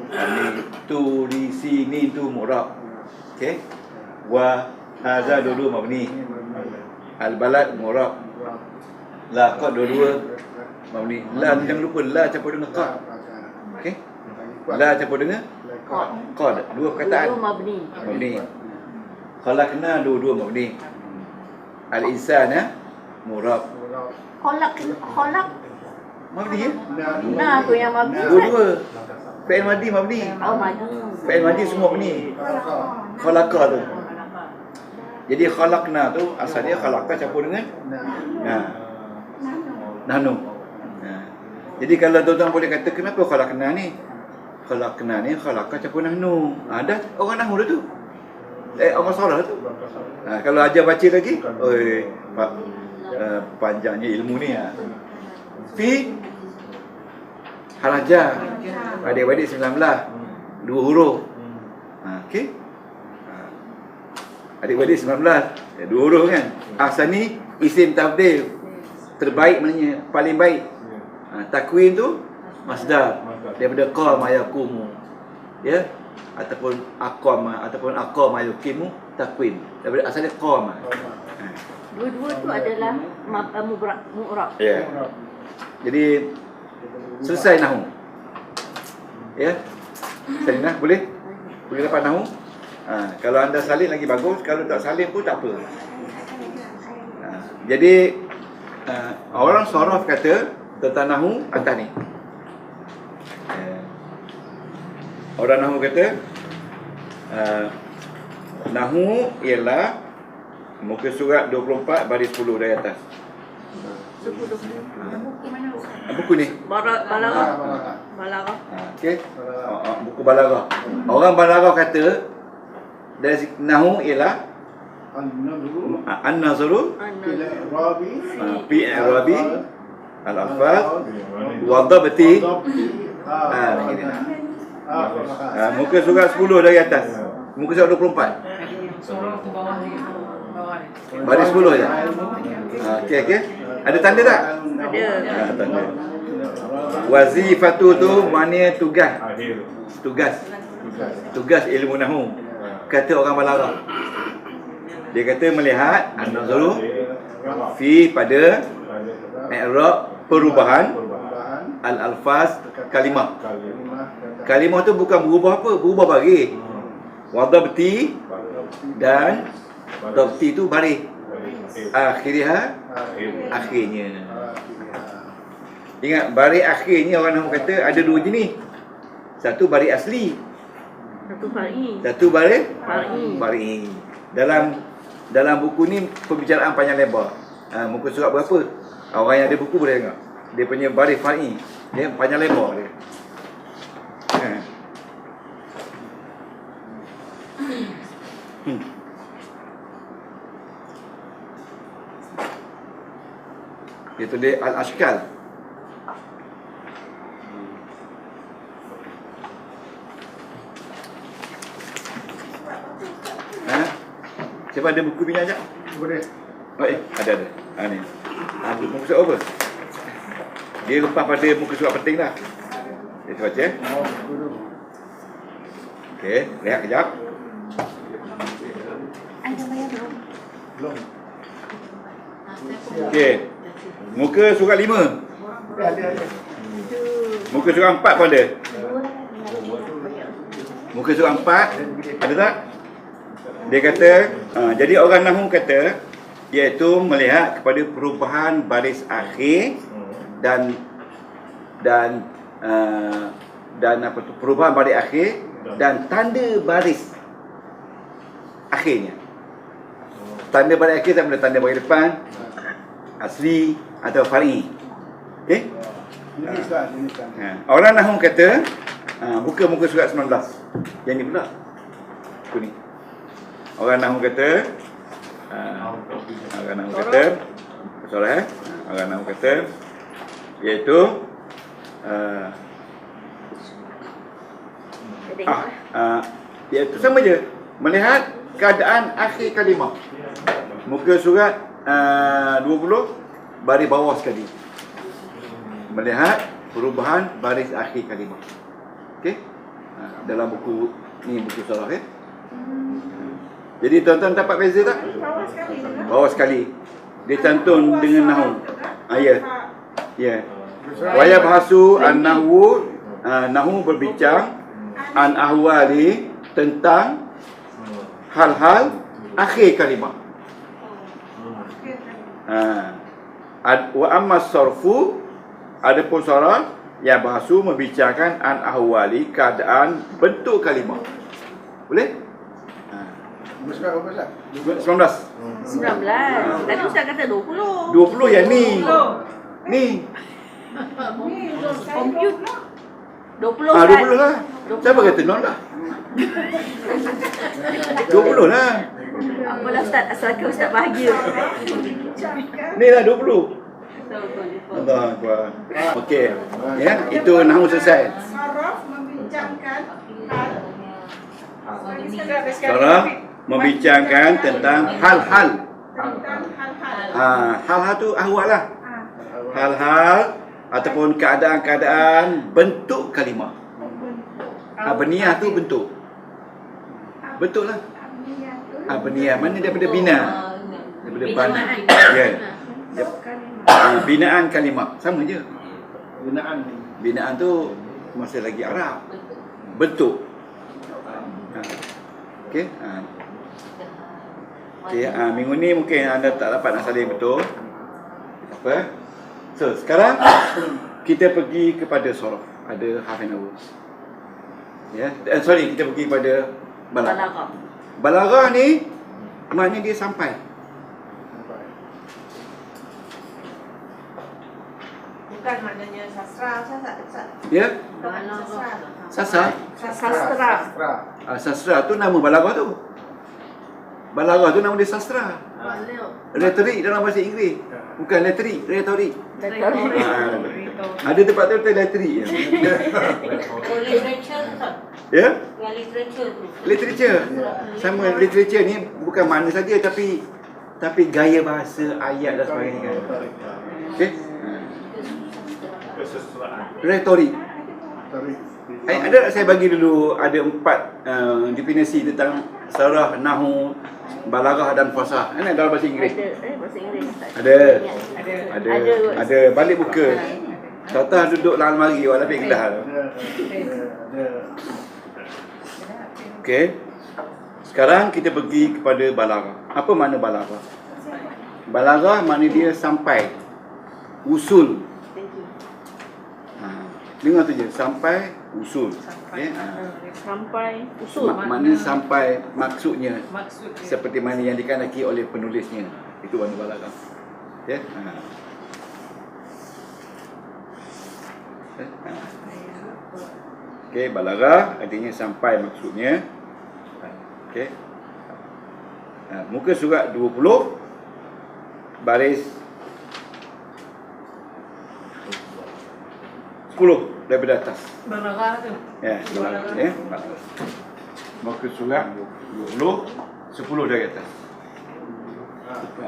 Tu di sini tu mu'rab. Okey. Wa hadza dulu mabni. Al balad mu'rab. La qad dua mabni. La jangan lupa la campur dengan qad. Okey. La campur dengan qad. Dua perkataan. Dua mabni. Mabni. Khalaqna dua mabni. Al insana murab. Khalaq Mabni ya? na tu yang mabni. Dua-dua. Fi'il madi mabni. Oh madi. Fi'il madi semua mabni. Khalaqa tu. Jadi khalaqna tu asalnya khalaqa campur dengan nahnu. Jadi kalau tuan-tuan boleh kata kenapa khalaqna ni? Khalaqna ni khalaqa campur nahnu. Dah orang nahnu dah tu. Orang salah tu. Kalau ajar baca lagi, oi, panjangnya ilmu ni Fi halaja. Adik-adik 19. Dua huruf. Okey. Adik-adik 19. Dua huruf kan. Asal ni isim tafdil. Terbaik maknanya paling baik. Takwin tu masdar daripada qama yaqumu. Ya. Ataupun aqama yuqimu takwin. Daripada asalnya qama. Dua-dua tu adalah mu'rab. Ya. Jadi selesai nahu. Ya. Salin boleh? Boleh dapat nahu? Kalau anda salin lagi bagus, kalau tak salin pun tak apa. Jadi orang saraf kata tentang nahu atas ni. Orang nahu kata nahu ialah muka surat 24 baris 10 dari atas. Buku ni. Balaghah. Okey. Buku balaghah. Orang balaghah kata dari nahu ialah an-nazru fi i'rabi al-alfaz wa dhabti muka surat 10 dari atas. Muka surat 24. Sorok ke bawah ni. Baris 10 je. Okey okey. Ada tanda tak? Ada. Tanda. Wazifatu tu maknanya tugas. Akhir. Tugas ilmu nahwu. Kata orang balaghah. Dia kata melihat an-nazaru fi pada i'rab perubahan al-alfaz kalimah. Kalimah tu bukan berubah apa, berubah baris. Wadabti dan dabti tu baris. Akhirnya akhirnya. Ingat baris akhirnya orang nak kata ada dua jenis. Satu baris asli, Satu far'i. satu baris Far'i. far'i. Dalam buku ni pembicaraan panjang lebar. Muka surat berapa? Orang yang ada buku boleh tengok. Dia punya baris far'i. Dia panjang lebar dia. Dia tulis al-ashkal. Siapa ada buku pinjam sekejap? Boleh. Oh, ada. Ni. Muka surat apa? Dia lepas pada muka surat penting dah. Dia baca. Okey, lihat kejap. Ada bayar belum? Belum. Okey. Muka surat 5. Ada. Muka surat 4 pun ada. Muka surat 4 ada tak? Dia kata, jadi orang nahwu kata iaitu melihat kepada perubahan baris akhir dan apa tu, perubahan baris akhir dan tanda baris akhirnya. Tanda baris akhir tak boleh tanda baris depan, asli atau far'i. Okey? Ini kan. Orang nahwu kata buka muka surat 19. Yang ni pula. Buku ni. Orang nahwu kata orang nahwu kata orang nahwu kata iaitu iaitu sama je melihat keadaan akhir kalimah. Muka surat 20 baris bawah sekali. Melihat perubahan baris akhir kalimah. Okey? Dalam buku ni, buku sarah ya. Jadi tuan-tuan dapat beza tak? Bawah sekali. Bawah sekali. Dia cantun dengan nahwu. Ya. Ya. Waya bahasu an-nahwu, nahwu berbincang an ahwali tentang hal-hal akhir kalimah. Wa amma sarfu, adapun sarah ya bahasu membincangkan an ahwali keadaan bentuk kalimah. Boleh? Muka berapa Ustaz? 19. 19. Tadi Ustaz kata 20. 20 yang ni. Ni. Compute 20 20 lah. Siapa kata non lah? 20 lah. Apalah Ustaz, asalkan Ustaz bahagia. Ni lah 20. Allah Akbar. Okey. Ya, itu nahwu selesai. Saraf membincangkan hal. Sarah membincangkan tentang hal-hal. Tentang hal-hal. Hal-hal tu ahwal lah. Hal-hal ataupun keadaan-keadaan bentuk kalimah. Abniyah tu bentuk. Bentuk lah. Abniyah mana daripada bina. Daripada bina. Ya. Binaan kalimah. Sama je. Binaan tu masih lagi Arab. Bentuk. Okey. Okey, minggu ni mungkin anda tak dapat nak salin betul. Apa? So, sekarang kita pergi kepada sorof. Ada half an hour. Ya, sorry, kita pergi kepada balaghah. Balaghah ni maknanya dia sampai. Bukan maknanya sastra. Ya? Sastra. Sastra tu nama balaghah tu. Balaghah tu nama dia sastra. Retorik dalam bahasa Inggeris. Bukan retorik, retorik. Ada tempat tu retorik ya. Literature tak? Ya? Yang literature tu. Literature. Sama literature ni bukan makna saja tapi tapi gaya bahasa ayat dan sebagainya kan. Okey. Kesesuaian. Retorik. Tarik. Ada saya bagi dulu ada 4 definisi tentang sarah, nahwu, balaghah dan fasahah. Ini dalam bahasa Inggeris. Bahasa Inggeris. Ada. Ada. Ada. Balik buka. Tata duduk dalam almari walaupun kedah. Ada. Okey. Sekarang kita pergi kepada balaghah. Apa makna balaghah? Balaghah makna dia sampai, usul. Dengar tu je, sampai usul. Okey. Sampai usul. Makna sampai maksudnya. Seperti mana yang dikandaki oleh penulisnya. Itu makna balaghah. Okey. Okey, balaghah artinya sampai maksudnya. Okey. Muka surat 20 baris 10 daripada atas. Balaghah tu. Ya, balaghah ya. Muka surat 20 10 dari atas.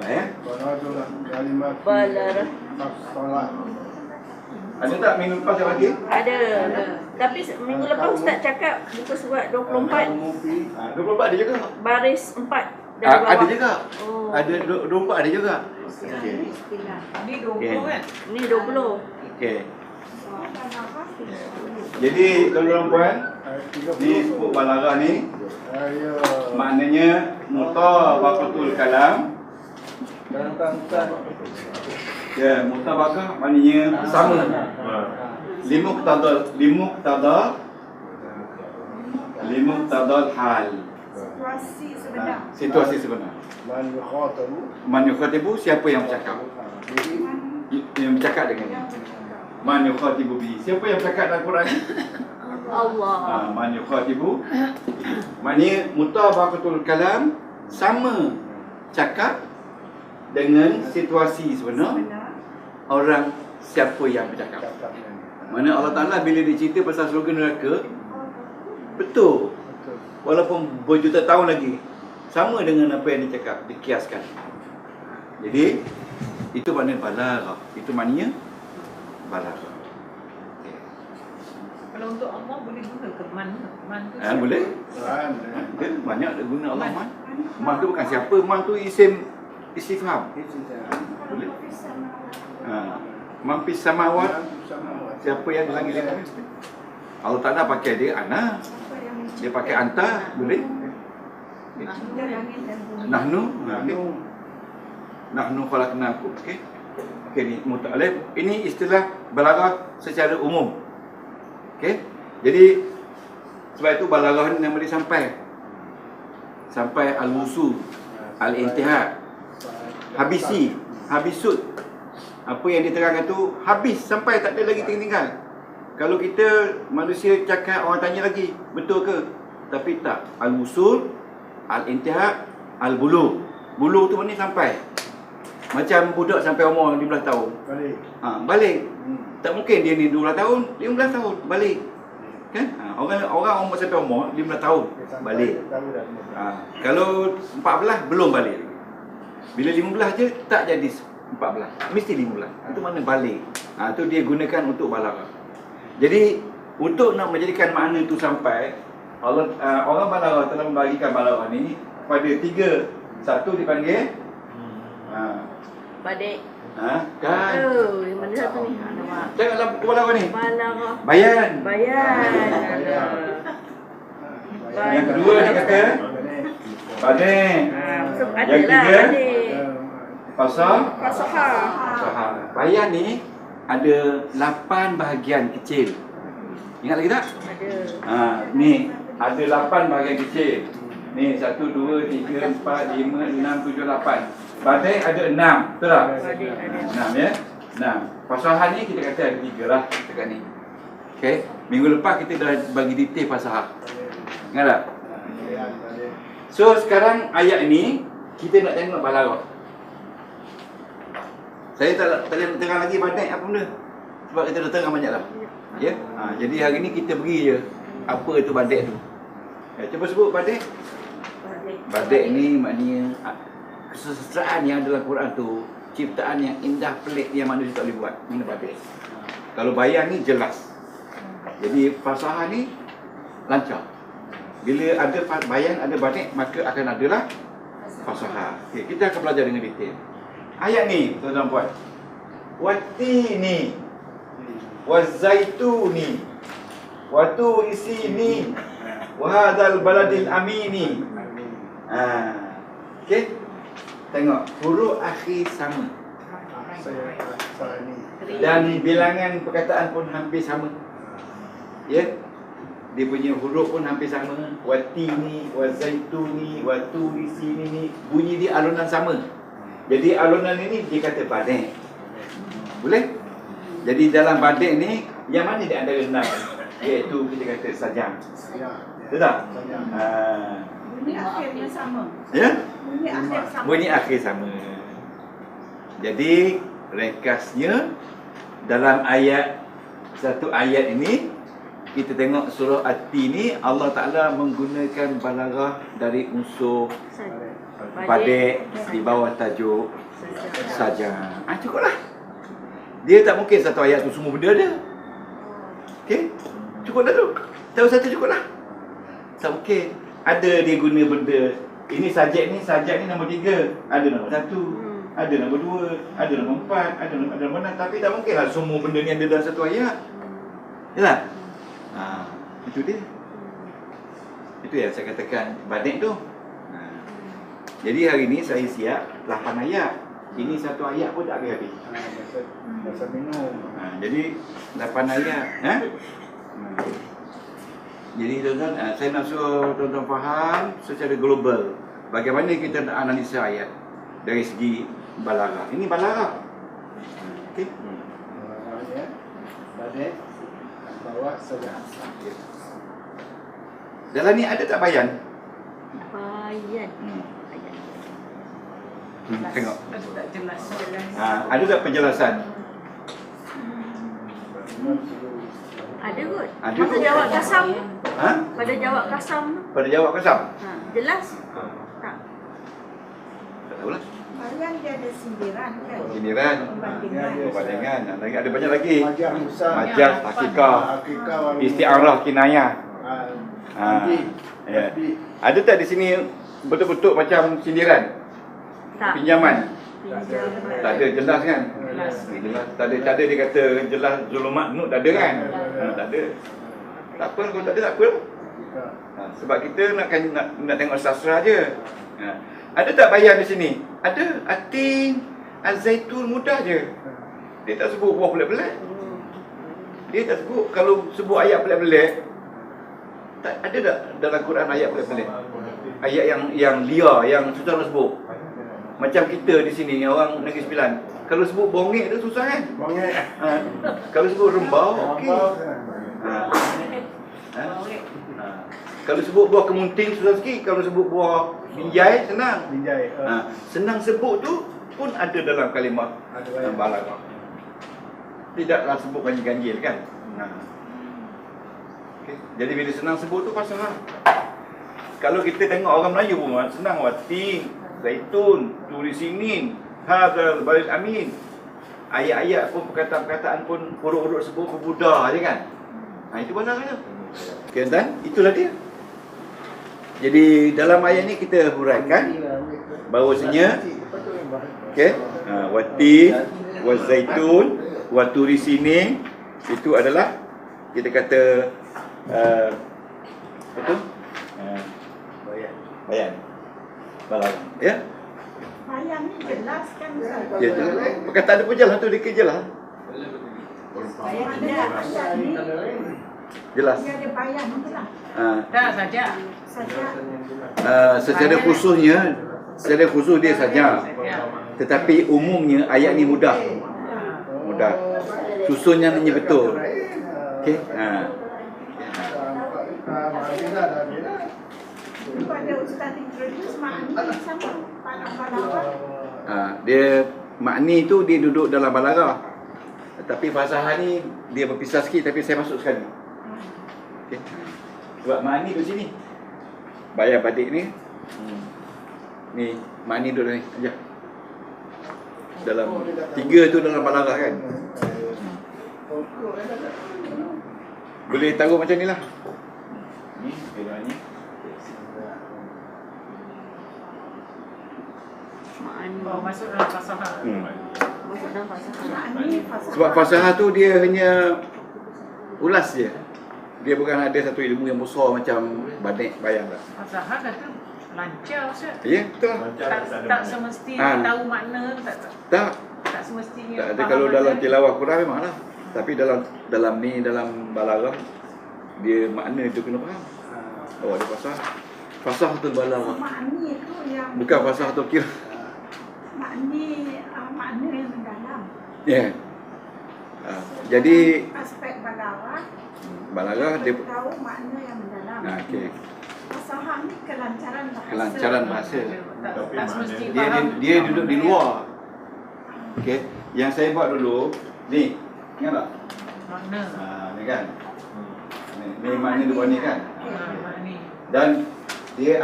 Ya. Balaghah kalimat. Balaghah. Salah. Ada tak minggu lepas yang lagi? Ada. Tapi minggu lepas Ustaz cakap muka surat 24 24 ada juga. baris 4 dari bawah. Ada juga. Oh. Ada 24 ada juga. Ni 20 kan? Ni 20. Okey. Jadi tuan-tuan ni sebut balaghah ni Ayo. maknanya mutabaqatul kalam. Ya, mutabaqah maknanya sama. Limuqtadal hal. Situasi sebenar. Situasi sebenar. Man yukhatabu. Man yukhatibu, siapa yang bercakap? Yang bercakap dengan dia. Man yukhatibu bi. Siapa yang bercakap dalam Quran? Allah. Man yukhatibu. Maknanya mutabaqatul kalam sama cakap dengan situasi sebenar orang siapa yang bercakap. Mana Allah Ta'ala bila dia cerita pasal syurga neraka, betul. Walaupun berjuta tahun lagi, sama dengan apa yang dia cakap, dikiaskan. Jadi itu makna balaghah. Itu maknanya balaghah. Kalau untuk Allah boleh guna ke man tu. Boleh. Dia banyak dia guna Allah man. Man tu bukan siapa, man tu isim istifham. Boleh. Man fis samawat. Siapa yang di langit ni? Allah Ta'ala pakai dia ana. Dia pakai anta, boleh. Nahnu khalaqnakum. Okey. Okey ni muta'alif. Ini istilah balaghah secara umum. Okey. Jadi sebab itu balaghah ni nama dia sampai. Sampai al-wusul, al-intihad, habisi, habisud. Apa yang diterangkan tu habis, sampai tak ada lagi tinggal. Kalau kita manusia cakap, orang tanya lagi, betul ke? Tapi tak. Al-wusul, al-intihad, al-bulugh. Bulugh tu maknanya sampai. Macam budak sampai umur 15 tahun. Balik. Tak mungkin dia ni 12 tahun, 15 tahun balik. Kan? Orang umur sampai umur 15 tahun balik. Kalau 14 belum balik. Bila 15 je tak jadi 14. Mesti 15. Itu makna balik. Itu dia gunakan untuk balaghah. Jadi untuk nak menjadikan makna itu sampai, Allah orang balaghah telah membagikan balaghah ni pada 3. Satu dipanggil Badik. Kan. Oh, yang mana satu ni? Alamak. Janganlah balaghah ni. Balaghah. Bayan. Yang kedua dia kata badik. Yang ketiga fasahah. Bayan ni ada 8 bahagian kecil. Ingat lagi tak? Ada. Ni ada 8 bahagian kecil. Ni 1 2 3 4 5 6 7 8. Badai ada 6, betul tak? Badik ada. 6 ya. 6. Fasahah ni kita kata ada 3 lah dekat ni. Okey. Minggu lepas kita dah bagi detail fasahah. Ingat tak? So sekarang ayat ni kita nak tengok balaghah. Saya tak nak terang lagi badai apa benda. Sebab kita dah terang banyak dah. Ya. Jadi hari ni kita beri je apa itu badai tu. Cuba sebut badai. Badai ni maknanya kesusastraan yang ada dalam Quran tu, ciptaan yang indah pelik yang manusia tak boleh buat. Ini batik. Kalau bayang ni jelas. Jadi fasaha ni lancar. Bila ada bayang, ada batik, maka akan adalah fasaha. Okay, kita akan belajar dengan detail. Ayat ni, tuan-tuan puan. Watini, wazaituni, watu isini, wahadal baladil amini. Okey. Tengok, huruf akhir sama. Saya ni. Dan bilangan perkataan pun hampir sama. Ya. Dia punya huruf pun hampir sama. Watini, wazaituni, watu isini ni bunyi dia alunan sama. Jadi alunan ini dia kata badik. Boleh? Jadi dalam badik ni yang mana dia antara 6? Iaitu kita kata sajam. Betul tak? Bunyi akhirnya sama. Ya? Bunyi akhir sama. Bunyi akhir sama. Jadi ringkasnya dalam satu ayat ini kita tengok surah At-Tin ni Allah Ta'ala menggunakan balaghah dari unsur badik di bawah tajuk saja. Cukuplah. Dia tak mungkin satu ayat tu semua benda ada. Okey? Cukup dah tu. Tahu satu cukuplah. Tak mungkin. Ada dia guna benda. Ini sajak ni nombor 3. Ada nombor 1. Ada nombor 2. Ada nombor 4. Ada nombor 6. Tapi tak mungkinlah semua benda ni ada dalam satu ayat. Yalah? Itu dia. Itu yang saya katakan badik tu. Jadi hari ni saya siap 8 ayat. Ini satu ayat pun tak habis-habis. Masa minum. Jadi 8 ayat. Jadi tuan-tuan, saya nak suruh tuan-tuan faham secara global bagaimana kita nak analisa ayat dari segi balaghah. Ini balaghah. Okey. Badik bawah saja. Dalam ni ada tak bayan? Bayan. Tengok. Tak jelas. Ada tak penjelasan? Ada kot. Ada Masa kot. jawab kasam. Pada jawab kasam? Jelas? Tak. Tak tahulah. Bayan dia ada sindiran kan? Sindiran. Perbandingan. Ada banyak lagi. Majah besar. Majaz, hakikah, isti'arah, kinayah. Ya. Ada tak di sini betul-betul macam sindiran? Tak. Pinjaman? Pinjaman. Tak ada, jelas kan? Jelas. Tak ada dia kata jelas zulumat nuk tak ada kan? Tak ada. Tak apa, kalau tak ada tak apa. Sebab kita nak tengok sastra je. Ada tak bayar di sini? Ada. At-Tin, Az-Zaitun, mudah je. Dia tak sebut buah pelik-pelik. Dia tak sebut. Kalau sebut ayat pelik-pelik, tak ada tak dalam Quran ayat pelik-pelik? Ayat yang liar, yang susah nak sebut. Macam kita di sini, orang Negeri Sembilan. Kalau sebut bongek tu susah kan? Bongek. Kalau sebut rembau, okey. Kalau sebut buah kemunting susah sikit. Kalau sebut buah binjai senang. Binjai. Senang sebut tu pun ada dalam kalimah balaghah. Tidaklah sebut ganjil-ganjil kan? Okay. Jadi bila senang sebut tu fasaha. Kalau kita tengok orang Melayu pun senang Tin, Zaitun, Turi Sinin, Hadzal Balil Amin. Ayat-ayat pun, perkataan-perkataan pun huruf-huruf sebut berbudah je kan? Itu balaghah. Okay, dan itulah dia. Jadi dalam ayat ni kita huraikan bahawasanya Wati, Wazaitun, Waturi Sinin itu adalah kita kata apa tu? Bayan. Balaghah. Ya? Bayan ni jelas kan? Ya, perkataan dia pun jelas tu, dia jelas. Bayan ada ni. Jelas. Dia ada bayan betul lah. Tak saja. Saja. Secara khusus dia saja. Tetapi umumnya ayat ni mudah. Susunnya ni betul. Okey. Pada Ustaz introduce makna sama balaghah. Dia makni tu dia duduk dalam balaghah. Tapi fasaha ni dia berpisah sikit, tapi saya masuk sekali. Okey. Sebab makni di sini. Bayar badik ni. Ni, makni duduk ni. Aja. Dalam 3 tu dalam balaghah kan. Boleh taruh macam ni lah. Ni, kira ni. Oh, masuk dalam fasahah. Masuk dalam fasahah. Makni fasahah. Sebab fasahah tu dia hanya ulas je. Dia bukan ada satu ilmu yang besar macam banik bayang lah. Fasahah kata lancar Ustaz. Ya, betul lah. Tak semestinya tahu makna, Tak. tak semestinya. Tak ada faham kalau makna. dalam tilawah Quran memang lah. Tapi dalam balaghah dia makna tu kena faham. Oh, ada fasahatul balaghah. Makni itu yang Bukan fasahatul kira. makni makna yang mendalam. Ya. Jadi aspek balaghah balaghah dia tahu makna yang mendalam. okey. Fasahah ni kelancaran bahasa. Kelancaran bahasa. Tak semesti Dia faham. dia duduk di luar. Okey. Yang saya buat dulu ni. Ingat tak? Makna. Ni kan. Ni makna di bawah ni kan. Makni. Dan dia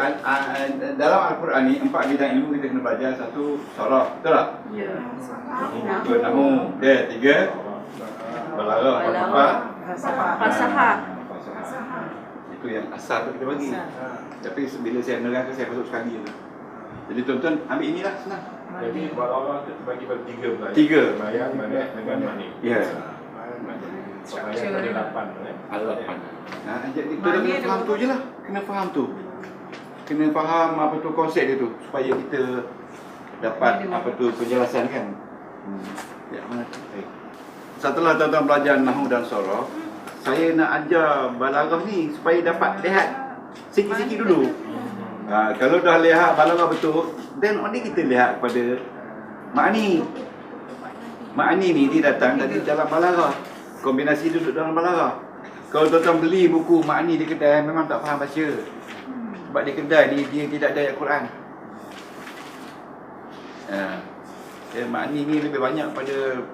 dalam Al-Quran ni 4 bidang ilmu kita kena belajar. 1 saraf, betul tak? Ya. Dua nahu. Dia 3 balaghah. 4 Fasahah. fasahah. Itu yang asal tu kita bagi. Tapi bila saya menerangkan saya masuk sekali je. Jadi tuan-tuan ambil inilah senang. Jadi balaghah tu terbagi pada 3 belah. 3. Bayang, manik dengan mani. Ya. Bayang ada 8 kan? Al-Quran. Jadi kita kena faham tu je lah. Kena faham tu. Kena faham apa tu konsep dia tu supaya kita dapat apa tu penjelasan kan. Ya, mana tu? Setelah tuan-tuan belajar nahwu dan saraf, saya nak ajar balaghah ni supaya dapat lihat sikit-sikit dulu. Kalau dah lihat balaghah betul, then only kita lihat kepada makni. Makni ni dia datang dari dalam balaghah. Kombinasi duduk dalam balaghah. Kalau tuan-tuan beli buku makni di kedai memang tak faham baca. Sebab di kedai ni dia tidak ada ayat Quran. Makni ni lebih banyak pada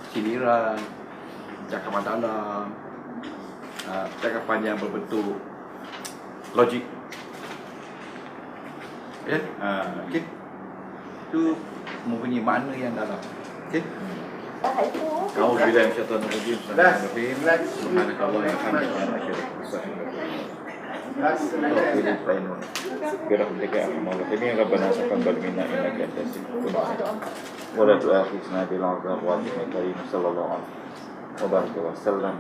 sindiran, cakapan dalam, cakapan yang berbentuk logik. Ya, okey. Itu mempunyai makna yang dalam. Okey. Kau bila syaitan rajim subhanakallah wa bihamdihi برحمتك يا ارحم الراحمين ربنا تقبل منا انك انت السميع العليم ولا تؤاخذنا بالعذاب وعليك الكريم صلى الله عليه وبارك وسلم